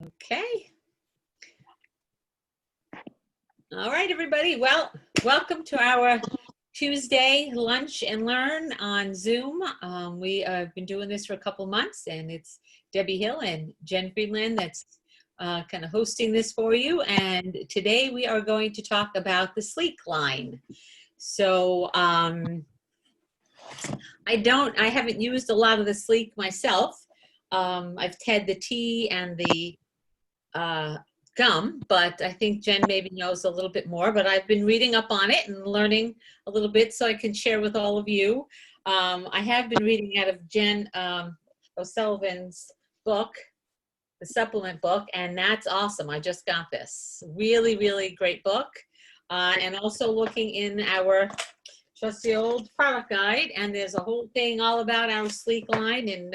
Okay. All right, everybody. Well, welcome to our Tuesday lunch and learn on Zoom. We have been doing this for a couple months, and it's Debbie Hill and Jen Friedland that's kind of hosting this for you. And today we are going to talk about the Slique Line. So I haven't used a lot of the Slique myself. I've had the tea and the gum, but I think Jen maybe knows a little bit more, but I've been reading up on it and learning a little bit so I can share with all of you. I have been reading out of Jen O'Sullivan's book, the supplement book, and that's awesome. I just got this. Really, really great book. And also looking in our trusty old product guide, and there's a whole thing all about our Slique line, and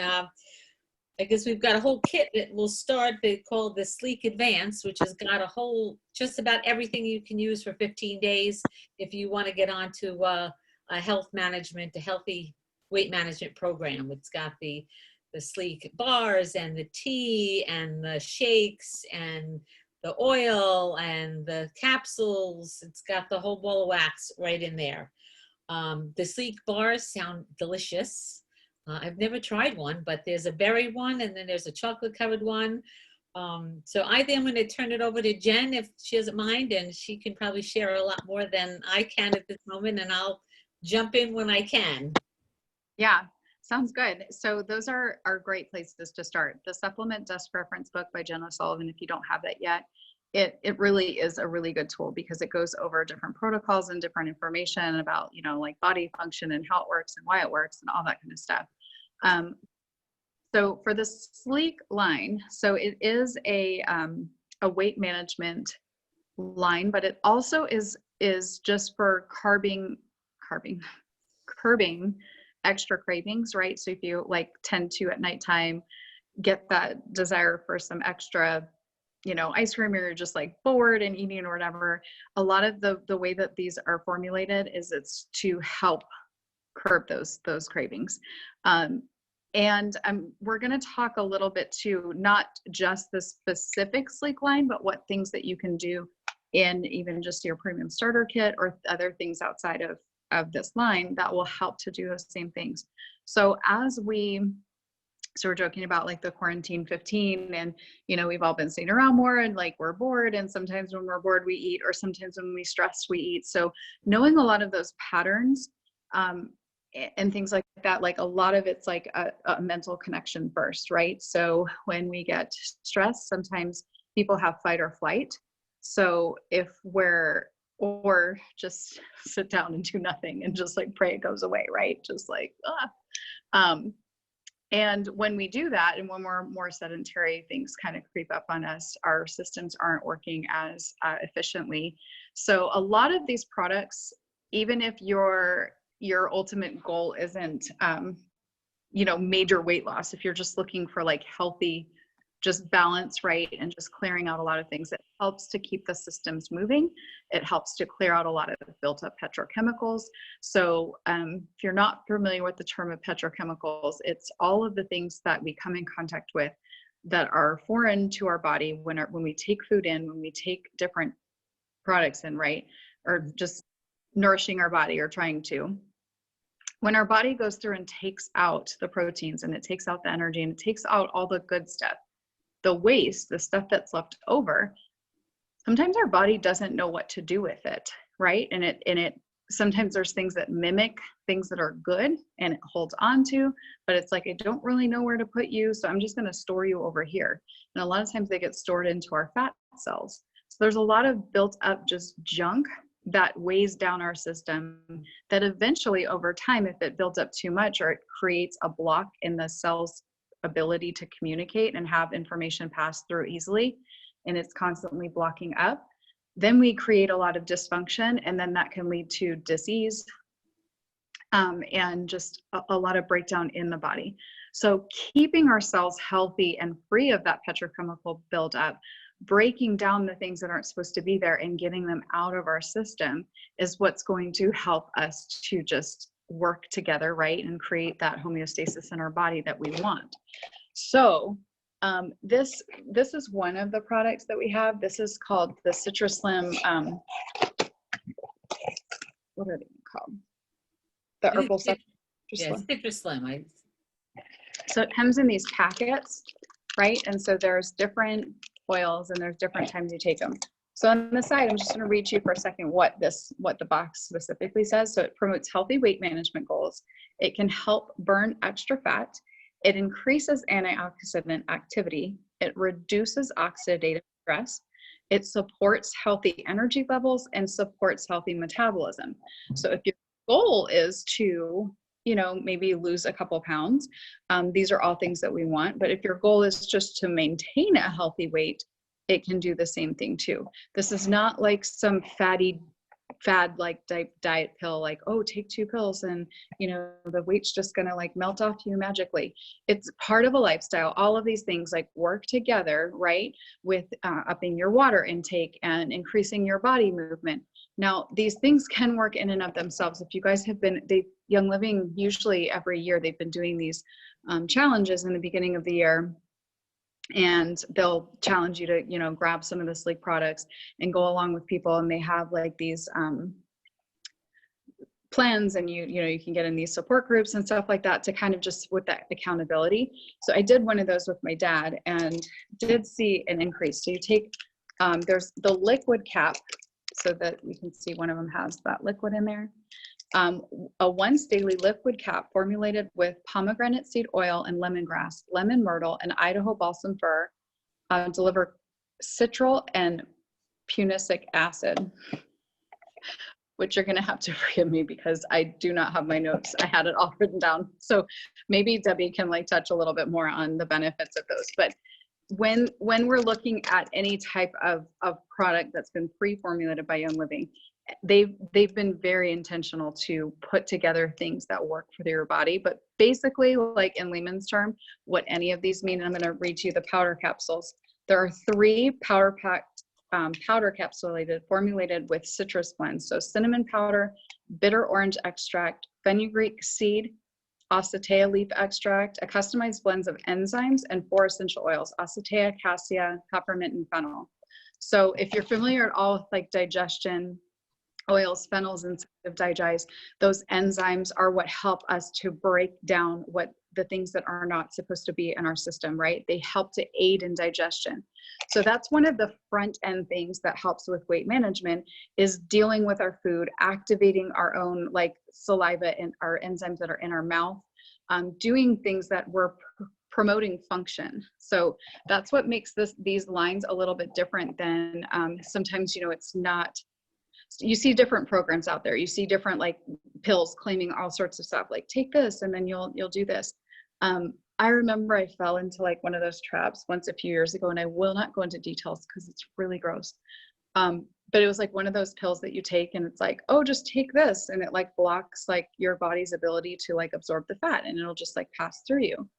I guess we've got a whole kit that will start called the Slique Advance, which has got a whole, just about everything you can use for 15 days if you want to get onto a health management, a healthy weight management program. It's got the Slique bars and the tea and the shakes and the oil and the capsules. It's got the whole ball of wax right in there. The Slique bars sound delicious. I've never tried one, but there's a berry one and then there's a chocolate covered one. So I think I'm going to turn it over to Jen if she doesn't mind, and she can probably share a lot more than I can at this moment, and I'll jump in when I can. Yeah, sounds good. So those are great places to start. The Supplement Desk Reference book by Jen O'Sullivan, if you don't have that yet, it really is a really good tool because it goes over different protocols and different information about, like body function and how it works and why it works and all that kind of stuff. So for the Slique line, so it is a weight management line, but it also is just for curbing extra cravings, right? So if you tend to at nighttime get that desire for some extra ice cream, or you're just bored and eating or whatever, a lot of the way that these are formulated is it's to help curb those cravings. And we're going to talk a little bit too, not just the specific Slique line, but what things that you can do in even just your premium starter kit or other things outside of this line that will help to do those same things. So we're joking about the quarantine 15, and we've all been sitting around more and we're bored, and sometimes when we're bored we eat, or sometimes when we stress we eat. So knowing a lot of those patterns and things like that, a lot of it's a mental connection first, right? So when we get stressed, sometimes people have fight or flight. So or just sit down and do nothing and just pray it goes away, right? Just and when we do that, and when we're more sedentary, things kind of creep up on us. Our systems aren't working as efficiently. So a lot of these products, even if your ultimate goal isn't, major weight loss, if you're just looking for healthy, just balance, right? And just clearing out a lot of things, it helps to keep the systems moving. It helps to clear out a lot of built up petrochemicals. So if you're not familiar with the term of petrochemicals, it's all of the things that we come in contact with that are foreign to our body when we take food in, when we take different products in, right? Or just nourishing our body or trying to. When our body goes through and takes out the proteins and it takes out the energy and it takes out all the good stuff, the waste, the stuff that's left over, sometimes our body doesn't know what to do with it, right? And it sometimes there's things that mimic things that are good and it holds on to, but it's I don't really know where to put you, so I'm just going to store you over here. And a lot of times they get stored into our fat cells. So there's a lot of built up just junk that weighs down our system that eventually over time, if it builds up too much or it creates a block in the cell's ability to communicate and have information pass through easily, and it's constantly blocking up, then we create a lot of dysfunction, and then that can lead to disease and just a lot of breakdown in the body. So keeping our cells healthy and free of that petrochemical buildup, breaking down the things that aren't supposed to be there and getting them out of our system is what's going to help us to just work together, right? And create that homeostasis in our body that we want. So This is one of the products that we have. This is called the Citrus Slim. What are they called? The I think herbal supplement. Yeah, Citrus Slim. So it comes in these packets, right? And so there's different oils and there's different times you take them. So on the side, I'm just going to read you for a second what the box specifically says. So it promotes healthy weight management goals. It can help burn extra fat. It increases antioxidant activity. It reduces oxidative stress. It supports healthy energy levels and supports healthy metabolism. So if your goal is to, maybe lose a couple pounds, these are all things that we want. But if your goal is just to maintain a healthy weight, it can do the same thing too. This is not like some fad like diet pill, like, oh, take 2 pills and the weight's just gonna like melt off you magically. It's part of a lifestyle. All of these things like work together, right, with upping your water intake and increasing your body movement. Now these things can work in and of themselves. If you guys have been, Young Living, usually every year they've been doing these challenges in the beginning of the year, and they'll challenge you to grab some of the Slique products and go along with people, and they have like these plans, and you can get in these support groups and stuff like that to kind of just with that accountability. So I did one of those with my dad and did see an increase. So you take there's the liquid cap, so that you can see one of them has that liquid in there. A once daily liquid cap formulated with pomegranate seed oil and lemongrass, lemon myrtle, and Idaho balsam fir deliver citral and punicic acid, which you're going to have to forgive me because I do not have my notes. I had it all written down. So maybe Debbie can like touch a little bit more on the benefits of those. But when we're looking at any type of product that's been pre-formulated by Young Living, they've been very intentional to put together things that work for your body. But basically, like in layman's term, what any of these mean, and I'm going to read to you the powder capsules. There are 3 powder capsulated, formulated with citrus blends. So cinnamon powder, bitter orange extract, fenugreek seed, acetea leaf extract, a customized blends of enzymes, and 4 essential oils: acetea, cassia, peppermint, and fennel. So if you're familiar at all with like digestion, oils, phenols, and digest, those enzymes are what help us to break down what the things that are not supposed to be in our system, right? They help to aid in digestion. So that's one of the front end things that helps with weight management, is dealing with our food, activating our own like saliva and our enzymes that are in our mouth, doing things that we're promoting function. So that's what makes these lines a little bit different than sometimes, it's not. You see different programs out there. You see different like pills claiming all sorts of stuff, like take this and then you'll do this. I remember I fell into like one of those traps once a few years ago, and I will not go into details because it's really gross. But it was like one of those pills that you take and it's like, oh, just take this, and it like blocks like your body's ability to like absorb the fat, and it'll just like pass through you.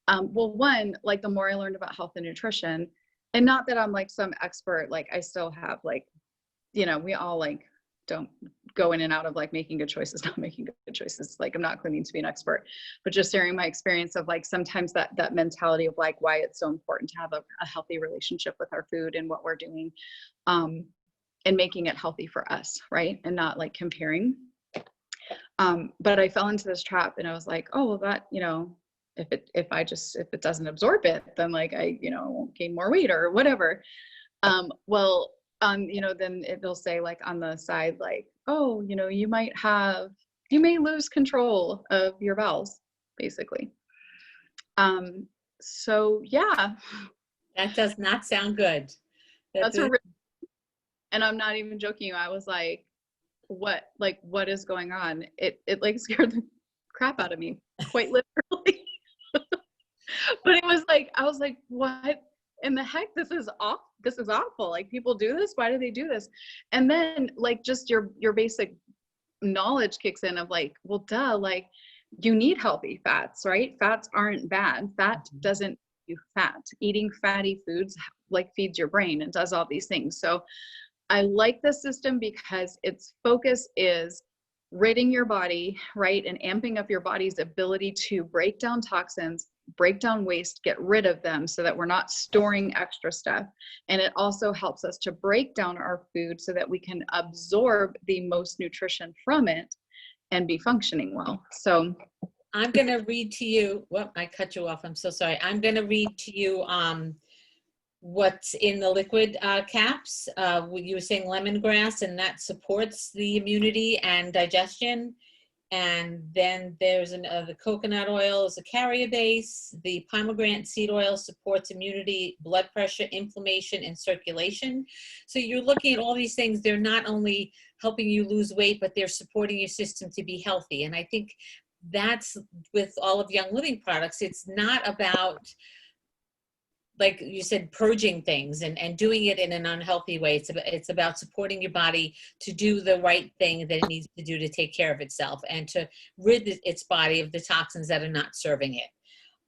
Well, one, like the more I learned about health and nutrition, and not that I'm like some expert, like I still have like, we all like don't go in and out of like making good choices, not making good choices. Like I'm not claiming to be an expert, but just sharing my experience of like sometimes that mentality of like why it's so important to have a healthy relationship with our food and what we're doing, and making it healthy for us, right? And not like comparing. But I fell into this trap and I was like, oh, well that, if it doesn't absorb it, then like I won't gain more weight or whatever. Then it'll say like on the side, like, oh, you may lose control of your bowels, basically. So yeah. That does not sound good. And I'm not even joking. I was like, what is going on? It like scared the crap out of me, quite literally. But it was like, I was like, what in the heck? This is awful. Like people do this. Why do they do this? And then like just your basic knowledge kicks in of like, well, duh, like you need healthy fats, right? Fats aren't bad. Fat doesn't do fat. Eating fatty foods like feeds your brain and does all these things. So I like the system because its focus is ridding your body, right? And amping up your body's ability to break down toxins, break down waste, get rid of them so that we're not storing extra stuff. And it also helps us to break down our food so that we can absorb the most nutrition from it and be functioning well. So I'm going to read to you. Well, I cut you off. I'm so sorry. I'm going to read to you what's in the liquid caps. You were saying lemongrass, and that supports the immunity and digestion. And then there's the coconut oil is a carrier base. The pomegranate seed oil supports immunity, blood pressure, inflammation, and circulation. So you're looking at all these things. They're not only helping you lose weight, but they're supporting your system to be healthy. And I think that's with all of Young Living products. It's not about, like you said, purging things and doing it in an unhealthy way. It's about supporting your body to do the right thing that it needs to do to take care of itself and to rid its body of the toxins that are not serving it.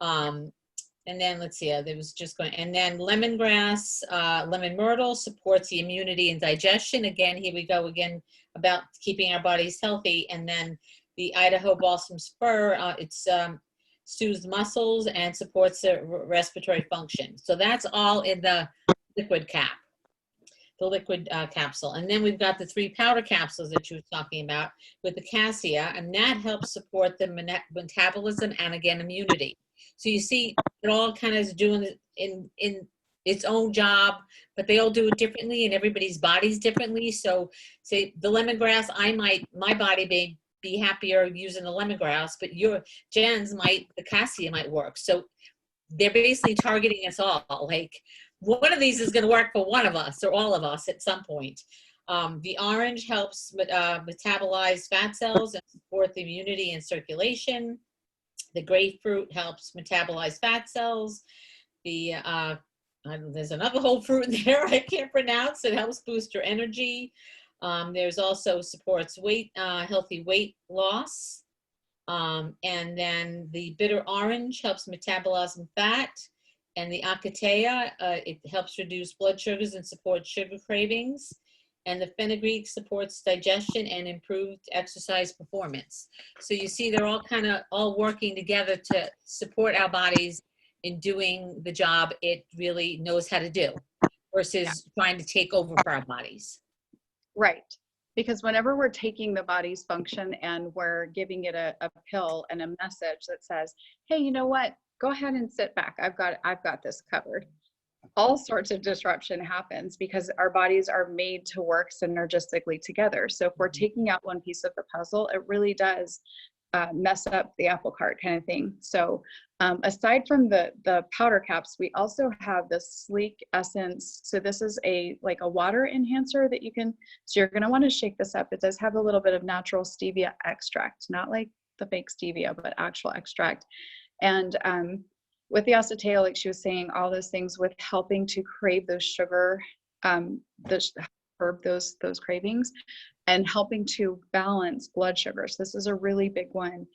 And then let's see, there was just going, and then lemongrass, lemon myrtle supports the immunity and digestion. Again, here we go again about keeping our bodies healthy. And then the Idaho balsam spur, it's soothes muscles and supports the respiratory function. So that's all in the liquid cap, the liquid capsule. And then we've got the 3 powder capsules that you were talking about with the cassia, and that helps support the metabolism and again, immunity. So you see, it all kind of is doing it in its own job, but they all do it differently and everybody's body's differently. So say the lemongrass, my body may be happier using the lemongrass, but the cassia might work. So they're basically targeting us all. Like one of these is going to work for one of us or all of us at some point. The orange helps metabolize fat cells and support the immunity and circulation. The grapefruit helps metabolize fat cells. There's another whole fruit in there I can't pronounce. It helps boost your energy. There's also supports healthy weight loss. And then the bitter orange helps metabolize fat. And the acacia, it helps reduce blood sugars and supports sugar cravings. And the fenugreek supports digestion and improved exercise performance. So you see, they're all working together to support our bodies in doing the job it really knows how to do versus trying to take over for our bodies. right. Because whenever we're taking the body's function and we're giving it a pill and a message that says, hey, you know what, go ahead and sit back. I've got this covered. All sorts of disruption happens because our bodies are made to work synergistically together. So if we're taking out one piece of the puzzle, it really does mess up the apple cart kind of thing. So aside from the powder caps, we also have the Slique Essence. So this is like a water enhancer that you can, so you're going to want to shake this up. It does have a little bit of natural stevia extract, not like the fake stevia, but actual extract. And with the acetate, like she was saying, all those things with helping to crave those sugar, curb those cravings, and helping to balance blood sugars. This is a really big one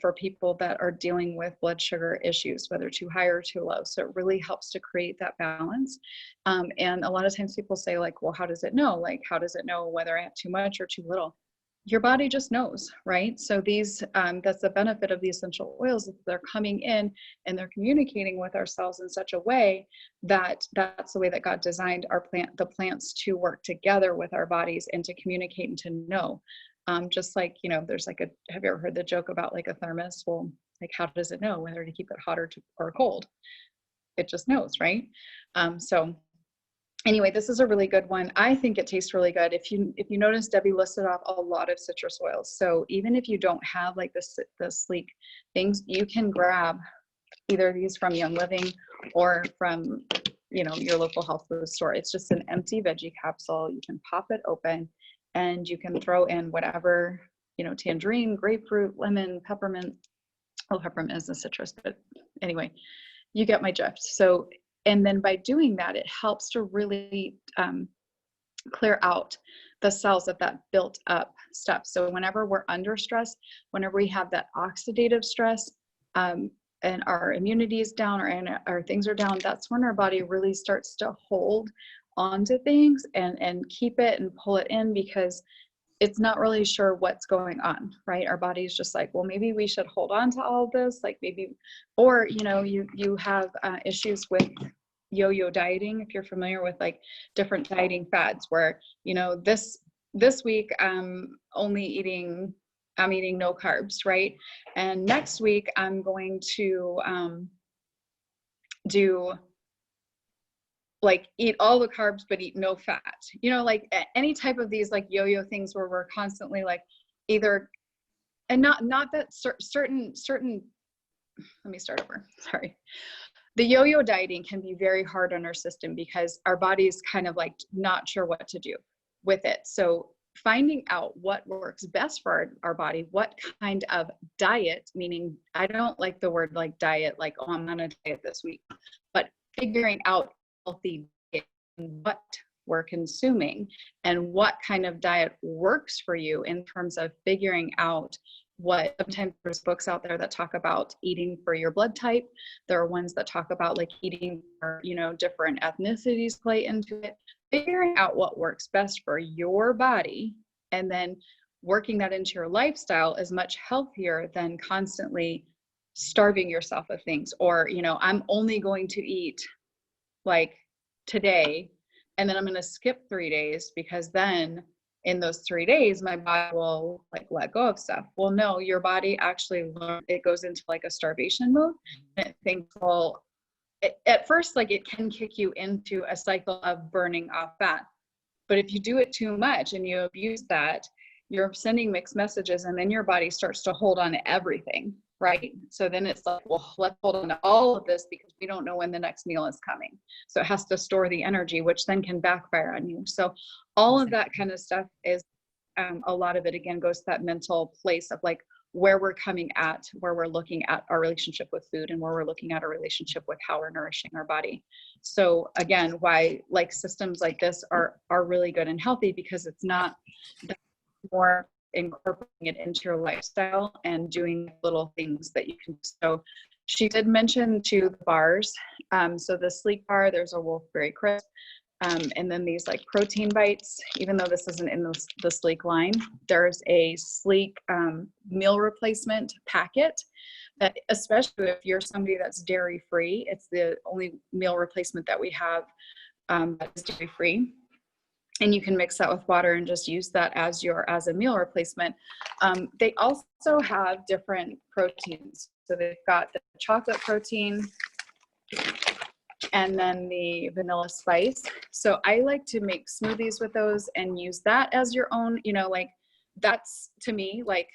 for people that are dealing with blood sugar issues, whether too high or too low. So it really helps to create that balance. And a lot of times people say like, well, how does it know? Like, how does it know whether I have too much or too little? Your body just knows, right? So these, that's the benefit of the essential oils. They're coming in and they're communicating with our cells in such a way that that's the way that God designed the plants to work together with our bodies and to communicate and to know. Just like, there's have you ever heard the joke about like a thermos? Well, like, how does it know whether to keep it hot or cold? It just knows, right? So anyway, this is a really good one. I think it tastes really good. If you notice, Debbie listed off a lot of citrus oils. So even if you don't have like the Slique things, you can grab either of these from Young Living or from, your local health food store. It's just an empty veggie capsule. You can pop it open and you can throw in whatever, tangerine, grapefruit, lemon, peppermint. Oh, peppermint is a citrus, but anyway, you get my drift. So, and then by doing that, it helps to really clear out the cells of that built up stuff. So whenever we're under stress, whenever we have that oxidative stress, and our immunity is down or our things are down, that's when our body really starts to hold onto things and keep it and pull it in, because it's not really sure what's going on, right? Our body's just like, well, maybe we should hold on to all of this, like maybe, or you have issues with yo-yo dieting, if you're familiar with like different dieting fads, where this week I'm eating no carbs, right? And next week I'm going to do like eat all the carbs but eat no fat, like any type of these like yo-yo things where we're constantly like either, and not that certain let me start over, sorry. The yo-yo dieting can be very hard on our system because our body's kind of like not sure what to do with it. So finding out what works best for our body, what kind of diet, meaning I don't like the word like diet, like, oh, I'm on a diet this week, but figuring out healthy diet, what we're consuming and what kind of diet works for you in terms of figuring out what. Sometimes there's books out there that talk about eating for your blood type. There are ones that talk about like eating for, different ethnicities play into it. Figuring out what works best for your body and then working that into your lifestyle is much healthier than constantly starving yourself of things, or I'm only going to eat like today and then I'm going to skip 3 days because then in those 3 days my body will like let go of stuff. Well, no, your body actually it goes into like a starvation mode, and it thinks, well, at first, like it can kick you into a cycle of burning off fat, but if you do it too much and you abuse that, you're sending mixed messages, and then your body starts to hold on to everything, right? So then it's like, well, let's hold on to all of this because we don't know when the next meal is coming. So it has to store the energy, which then can backfire on you. So all of that kind of stuff is, a lot of it again goes to that mental place of like where we're coming at, where we're looking at our relationship with food and where we're looking at our relationship with how we're nourishing our body. So again, why like systems like this are really good and healthy, because it's not more incorporating it into your lifestyle and doing little things that you can. So she did mention to the bars. So the Slique bar, there's a Wolfberry Crisp. And then these like protein bites, even though this isn't in the Slique line, there's a Slique meal replacement packet that, especially if you're somebody that's dairy free, it's the only meal replacement that we have that is dairy free. And you can mix that with water and just use that as a meal replacement. They also have different proteins. So they've got the chocolate protein and then the vanilla spice. So I like to make smoothies with those and use that as your own, like that's to me, like,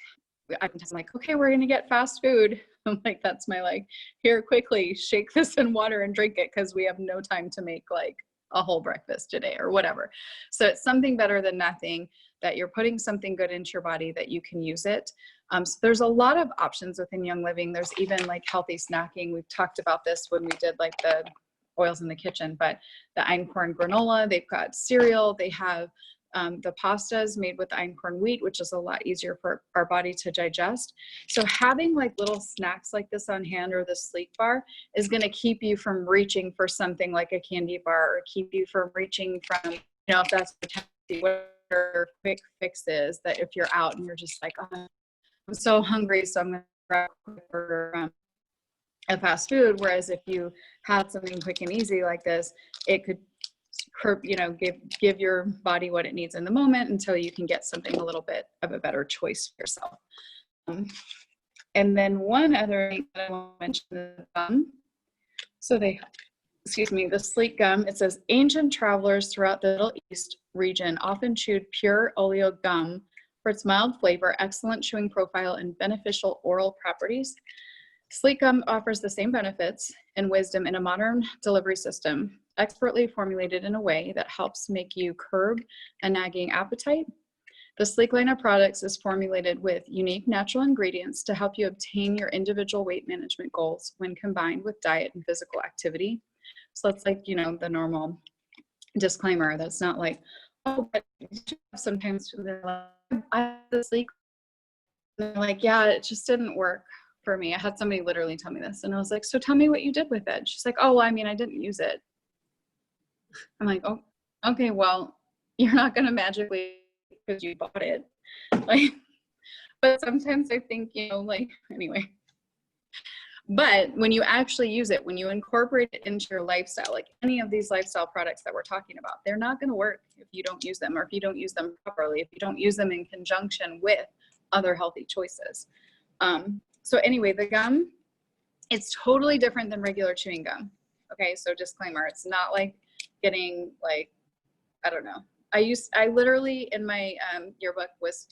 I'm just like, okay, we're going to get fast food. I'm like, that's my like, here, quickly shake this in water and drink it, because we have no time to make like a whole breakfast today or whatever. So it's something better than nothing, that you're putting something good into your body that you can use it. So there's a lot of options within Young Living. There's even like healthy snacking. We've talked about this when we did like the oils in the kitchen, but the einkorn granola, they've got cereal, they have the pastas made with einkorn wheat, which is a lot easier for our body to digest. So having like little snacks like this on hand, or the Slique bar, is going to keep you from reaching for something like a candy bar, or keep you from reaching from, if that's what your quick fix is, that if you're out and you're just like, oh, I'm so hungry, so I'm going to grab a quick burger a fast food. Whereas if you had something quick and easy like this, it could give your body what it needs in the moment until you can get something a little bit of a better choice for yourself. And then one other thing that I want to mention is the gum. So the Slique gum, it says ancient travelers throughout the Middle East region often chewed pure oleo gum for its mild flavor, excellent chewing profile, and beneficial oral properties. Slique gum offers the same benefits and wisdom in a modern delivery system, expertly formulated in a way that helps make you curb a nagging appetite. The Slique line of products is formulated with unique natural ingredients to help you obtain your individual weight management goals when combined with diet and physical activity. So that's like, the normal disclaimer. That's not like, oh, but sometimes they're like, I have the Slique. And they're like, yeah, it just didn't work for me. I had somebody literally tell me this, and I was like, so tell me what you did with it. She's like, oh, well, I didn't use it. I'm like, oh, okay, well, you're not going to magically because you bought it. Like, but sometimes I think, you know, like, anyway. But when you actually use it, when you incorporate it into your lifestyle, like any of these lifestyle products that we're talking about, they're not going to work if you don't use them, or if you don't use them properly, if you don't use them in conjunction with other healthy choices. So anyway, the gum, it's totally different than regular chewing gum. Okay, so disclaimer, it's not like getting like, I don't know. I literally in my yearbook was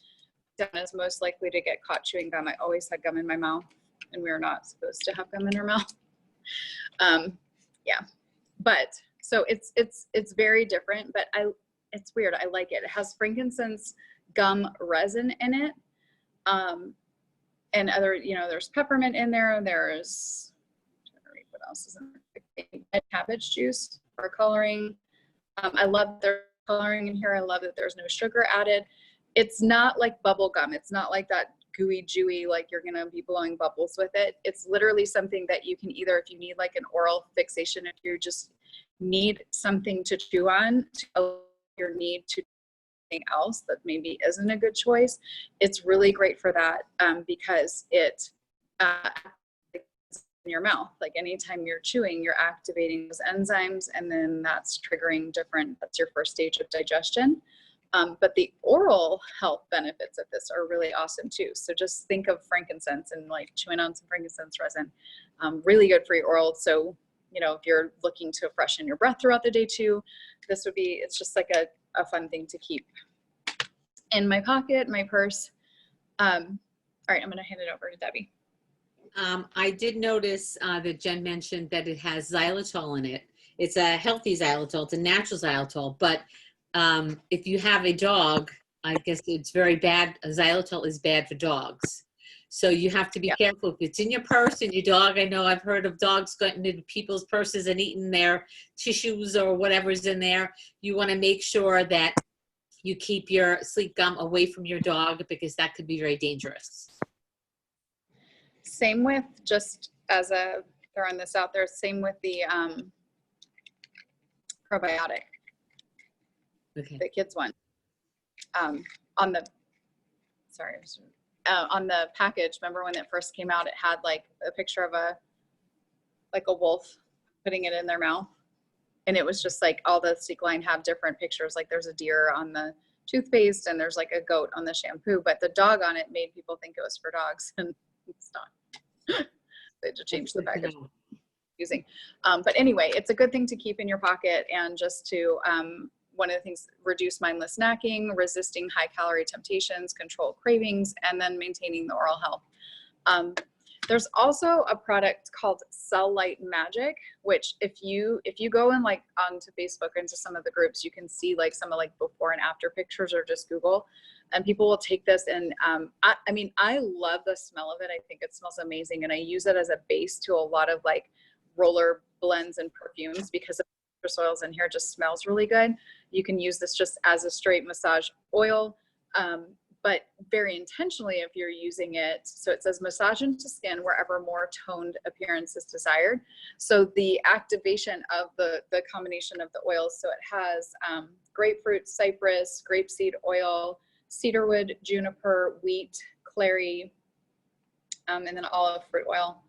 done as most likely to get caught chewing gum. I always had gum in my mouth, and we are not supposed to have gum in our mouth. Yeah, but so it's very different, but it's weird. I like it. It has frankincense gum resin in it. And other, you know, there's peppermint in there. There's, I'm trying to read what else is in there. Red cabbage juice for coloring. I love their coloring in here. I love that there's no sugar added. It's not like bubble gum. It's not like that gooey, dewy, like you're gonna be blowing bubbles with it. It's literally something that you can either, if you need like an oral fixation, if you just need something to chew on, to your need to something else that maybe isn't a good choice, it's really great for that, because it in your mouth, like anytime you're chewing, you're activating those enzymes, and then that's triggering different, that's your first stage of digestion. But the oral health benefits of this are really awesome too. So just think of frankincense and like chewing on some frankincense resin, really good for your oral. So, you know, if you're looking to freshen your breath throughout the day too, this would be, it's just like a fun thing to keep in my pocket, my purse. All right, I'm going to hand it over to Debbie. I did notice that Jen mentioned that it has xylitol in it. It's a healthy xylitol. It's a natural xylitol, but if you have a dog, I guess it's very bad. Xylitol is bad for dogs. So you have to be careful. If it's in your purse and your dog, I know I've heard of dogs getting into people's purses and eating their tissues or whatever's in there. You want to make sure that you keep your Slique gum away from your dog, because that could be very dangerous. Same with, just as a, throwing this out there, same with the probiotic. Okay. The kids one, on the, sorry, on the package, remember when it first came out, it had like a picture of like a wolf putting it in their mouth, and it was just like all the Slique line have different pictures, like there's a deer on the toothpaste and there's like a goat on the shampoo, but the dog on it made people think it was for dogs, and it's not. They just changed the package using, but anyway, it's a good thing to keep in your pocket, and just to one of the things, reduce mindless snacking, resisting high calorie temptations, control cravings, and then maintaining the oral health. There's also a product called Cellulite Magic, which if you go in like onto Facebook, into some of the groups, you can see like some of like before and after pictures, or just Google, and people will take this, and I mean, I love the smell of it. I think it smells amazing, and I use it as a base to a lot of like roller blends and perfumes, because the oils in here just smells really good. You can use this just as a straight massage oil, but very intentionally if you're using it. So it says massage into skin wherever more toned appearance is desired. So the activation of the combination of the oils, so it has grapefruit, cypress, grapeseed oil, cedarwood, juniper, wheat, clary, and then olive fruit oil.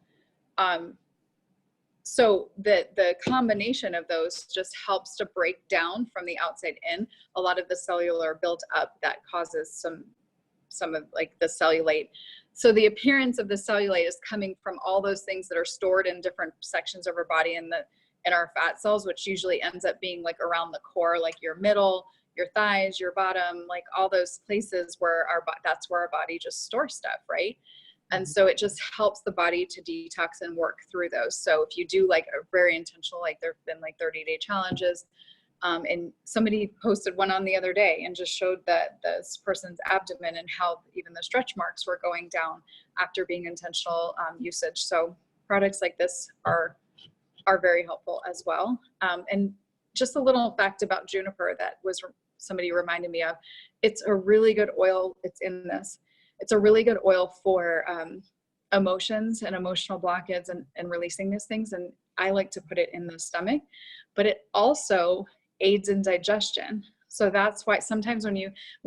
So the combination of those just helps to break down from the outside in a lot of the cellular buildup that causes some of like the cellulite. So the appearance of the cellulite is coming from all those things that are stored in different sections of our body, in our fat cells, which usually ends up being like around the core, like your middle, your thighs, your bottom, like all those places where that's where our body just stores stuff, right? And so it just helps the body to detox and work through those. So if you do like a very intentional, like there've been like 30-day challenges, and somebody posted one on the other day and just showed that this person's abdomen and how even the stretch marks were going down after being intentional usage. So products like this are very helpful as well. And just a little fact about juniper that was somebody reminded me of, it's a really good oil. It's in this. It's a really good oil for emotions and emotional blockades and releasing these things. And I like to put it in the stomach, but it also aids in digestion. So that's why sometimes when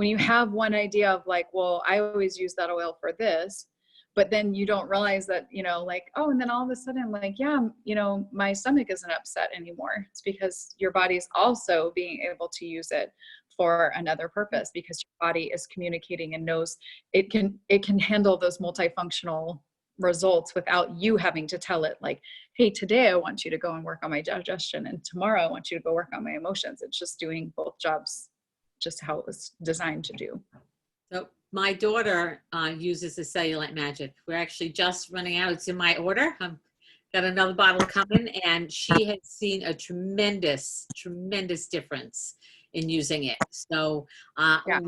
you have one idea of like, well, I always use that oil for this, but then you don't realize that, you know, like, oh, and then all of a sudden, like, yeah, you know, my stomach isn't upset anymore. It's because your body's also being able to use it for another purpose, because your body is communicating and knows it can handle those multifunctional results without you having to tell it, like, hey, today I want you to go and work on my digestion, and tomorrow I want you to go work on my emotions. It's just doing both jobs just how it was designed to do. So my daughter uses the Cellulite Magic. We're actually just running out. It's in my order. I've got another bottle coming, and she has seen a tremendous, tremendous difference in using it. So Yeah.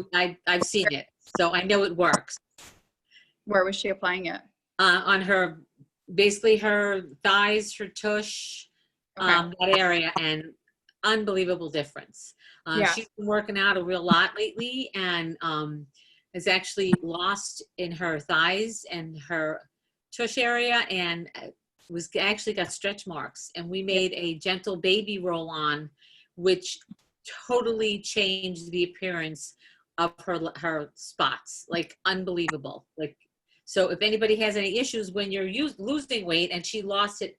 I've seen it. So I know it works. Where was she applying it? On her, basically her thighs, her tush, Okay. that area, and unbelievable difference. Yeah. She's been working out a real lot lately, and has actually lost in her thighs and her tush area, and was actually got stretch marks. And we made a gentle baby roll-on, which totally changed the appearance of her spots, like unbelievable. Like, so if anybody has any issues when you're losing weight, and she lost it,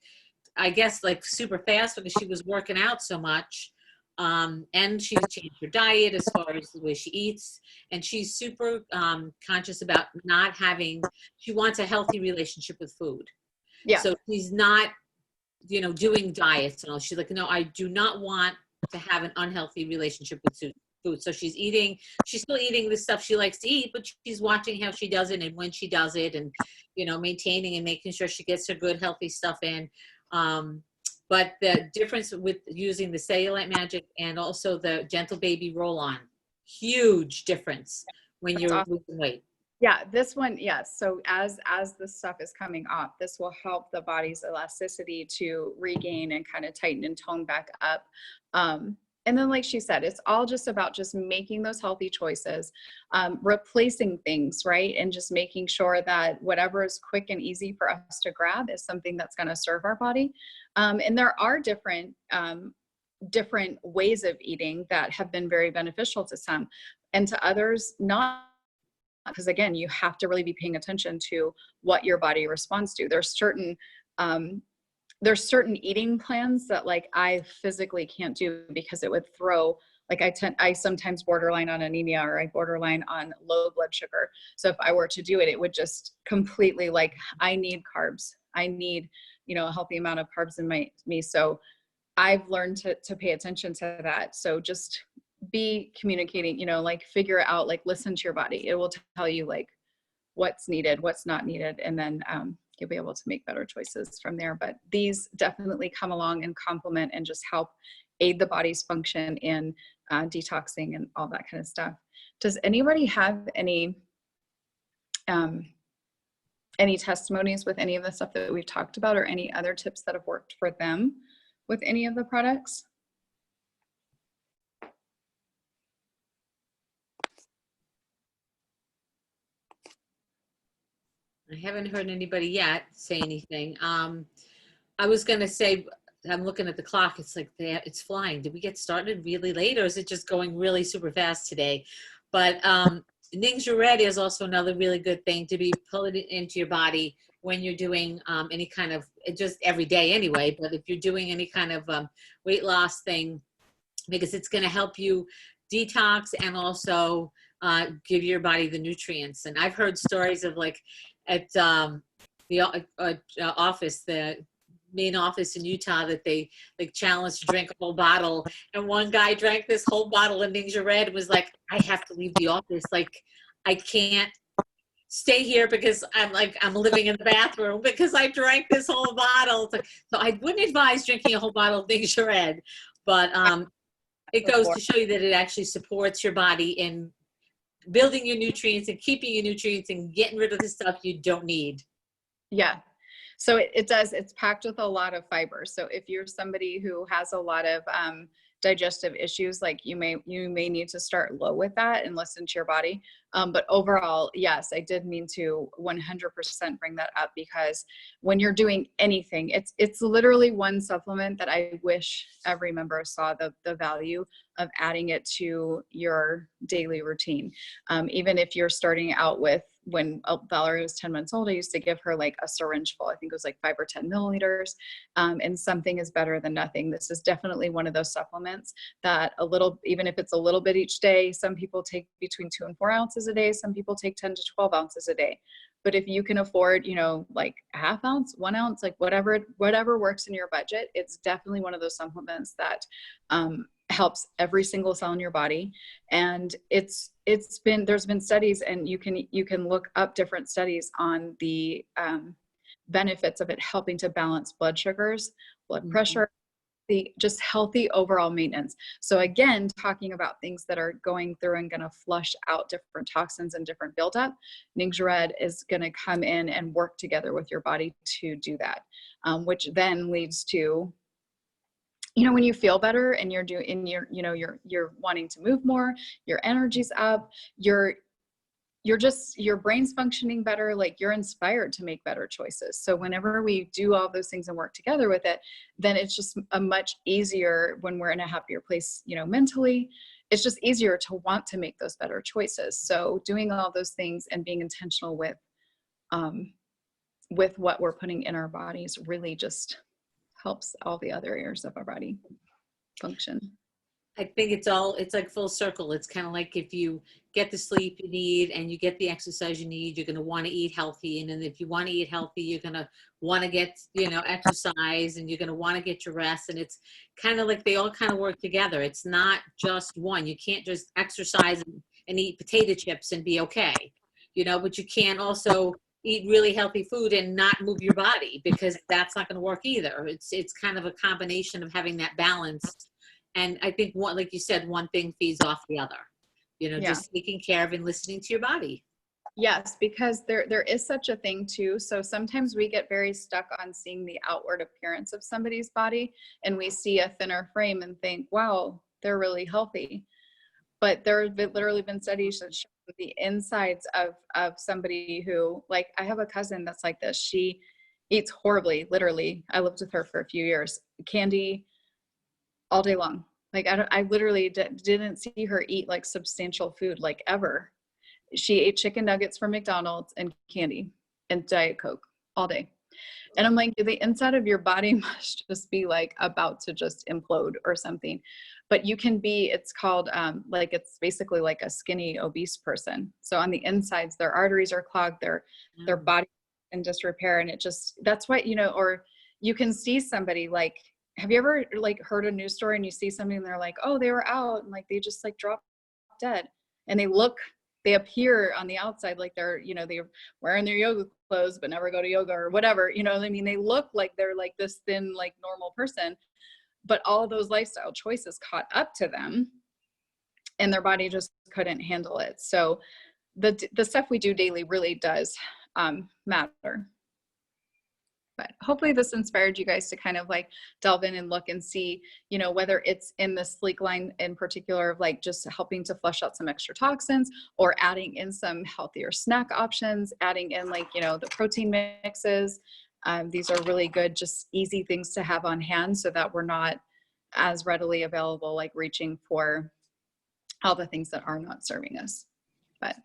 I guess, like super fast because she was working out so much. And she's changed her diet as far as the way she eats. And she's super conscious about not having, she wants a healthy relationship with food. Yeah. So she's not, you know, doing diets and all. She's like, no, I do not want to have an unhealthy relationship with food. So she's still eating the stuff she likes to eat, but she's watching how she does it and when she does it, and, you know, maintaining and making sure she gets her good, healthy stuff in. But the difference with using the Cellulite Magic and also the Gentle Baby Roll-On, huge difference when you're awesome. losing weight. Yeah, this one, yes. So as the stuff is coming off, this will help the body's elasticity to regain and kind of tighten and tone back up. And then, like she said, it's all just about just making those healthy choices, replacing things, right? And just making sure that whatever is quick and easy for us to grab is something that's going to serve our body. And there are different ways of eating that have been very beneficial to some, and to others not. Because again, you have to really be paying attention to what your body responds to. There's certain eating plans that, like, I physically can't do because it would throw, like, I sometimes borderline on anemia, or I borderline on low blood sugar. So if I were to do it, it would just completely, like, I need carbs. I need, you know, a healthy amount of carbs in me. So I've learned to pay attention to that. So just be communicating, you know, like, figure out, like, listen to your body. It will tell you, like, what's needed, what's not needed. And then you'll be able to make better choices from there. But these definitely come along and complement and just help aid the body's function in detoxing and all that kind of stuff. Does anybody have any testimonies with any of the stuff that we've talked about, or any other tips that have worked for them with any of the products? I haven't heard anybody yet say anything. I was going to say, I'm looking at the clock. It's like it's flying. Did we get started really late, or is it just going really super fast today? But Ningxia Red is also another really good thing to be pulling it into your body when you're doing any kind of, just every day anyway, but if you're doing any kind of weight loss thing, because it's going to help you detox and also give your body the nutrients. And I've heard stories of, like, at the office, the main office in Utah, that they, like, challenged to drink a whole bottle, and one guy drank this whole bottle of Ningxia Red and was like, I have to leave the office, like, I can't stay here because I'm living in the bathroom because I drank this whole bottle. So I wouldn't advise drinking a whole bottle of Ningxia Red, but it goes to show you that it actually supports your body in building your nutrients and keeping your nutrients and getting rid of the stuff you don't need. Yeah. So it does, it's packed with a lot of fiber. So if you're somebody who has a lot of digestive issues, like you may need to start low with that and listen to your body. But overall, yes, I did mean to 100% bring that up, because when you're doing anything, it's literally one supplement that I wish every member saw the value of adding it to your daily routine. Even if you're starting out with, when Valerie was 10 months old, I used to give her like a syringe full. I think it was like 5 or 10 milliliters. And something is better than nothing. This is definitely one of those supplements that even if it's a little bit each day, some people take between 2 and 4 ounces a day. Some people take 10 to 12 ounces a day. But if you can afford, like a half ounce, 1 ounce, like whatever works in your budget, it's definitely one of those supplements that helps every single cell in your body. And there's been studies, and you can look up different studies on the benefits of it helping to balance blood sugars, blood pressure, the just healthy overall maintenance. So again, talking about things that are going through and going to flush out different toxins and different buildup, Ningxia Red is going to come in and work together with your body to do that, which then leads to, when you feel better and you're wanting to move more, your energy's up, your brain's functioning better, like you're inspired to make better choices. So whenever we do all those things and work together with it, then it's just a much easier, when we're in a happier place, mentally, it's just easier to want to make those better choices. So doing all those things and being intentional with what we're putting in our bodies really just helps all the other areas of our body function. I think it's like full circle. It's kind of like if you get the sleep you need and you get the exercise you need, you're going to want to eat healthy. And then if you want to eat healthy, you're going to want to get, exercise, and you're going to want to get your rest. And it's kind of like they all kind of work together. It's not just one. You can't just exercise and eat potato chips and be okay, but you can't also eat really healthy food and not move your body, because that's not going to work either. It's kind of a combination of having that balance. And I think like you said, one thing feeds off the other, just taking care of and listening to your body. Yes, because there is such a thing too. So sometimes we get very stuck on seeing the outward appearance of somebody's body, and we see a thinner frame and think, wow, they're really healthy. But there have literally been studies that show the insides of somebody who, like, I have a cousin that's like this. She eats horribly, literally. I lived with her for a few years. Candy all day long. Like I literally didn't see her eat like substantial food, like ever. She ate chicken nuggets from McDonald's and candy and Diet Coke all day. And I'm like, the inside of your body must just be like about to just implode or something. But you can be, it's called it's basically like a skinny obese person. So on the insides, their arteries are clogged, their body in disrepair. And that's why, or you can see somebody like, have you ever like heard a news story and you see somebody and they're like, oh, they were out and like they just like dropped dead, and they appear on the outside like they're wearing their yoga clothes but never go to yoga or whatever, I mean, they look like they're like this thin, like normal person, but all those lifestyle choices caught up to them and their body just couldn't handle it. So the stuff we do daily really does matter. But hopefully this inspired you guys to kind of like delve in and look and see, whether it's in the Slique Line in particular of like just helping to flush out some extra toxins, or adding in some healthier snack options, adding in like, the protein mixes. These are really good, just easy things to have on hand so that we're not as readily available, like reaching for all the things that are not serving us. But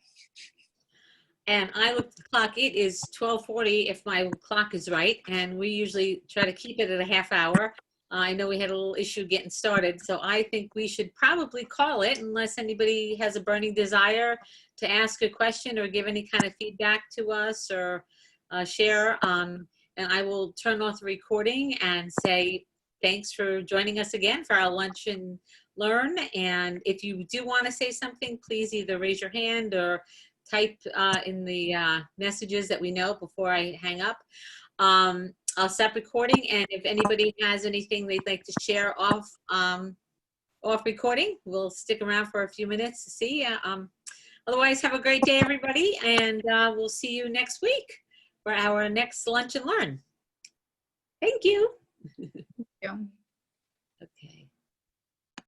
and I looked at the clock. It is 12:40 if my clock is right, and we usually try to keep it at a half hour. I know we had a little issue getting started, so I think we should probably call it, unless anybody has a burning desire to ask a question or give any kind of feedback to us or share. And I will turn off the recording and say thanks for joining us again for our Lunch and Learn. And if you do want to say something, please either raise your hand or type in the messages that we know before I hang up. I'll stop recording, and if anybody has anything they'd like to share off recording, we'll stick around for a few minutes to see. Otherwise, have a great day, everybody, and we'll see you next week for our next Lunch and Learn. Thank you. Thank you.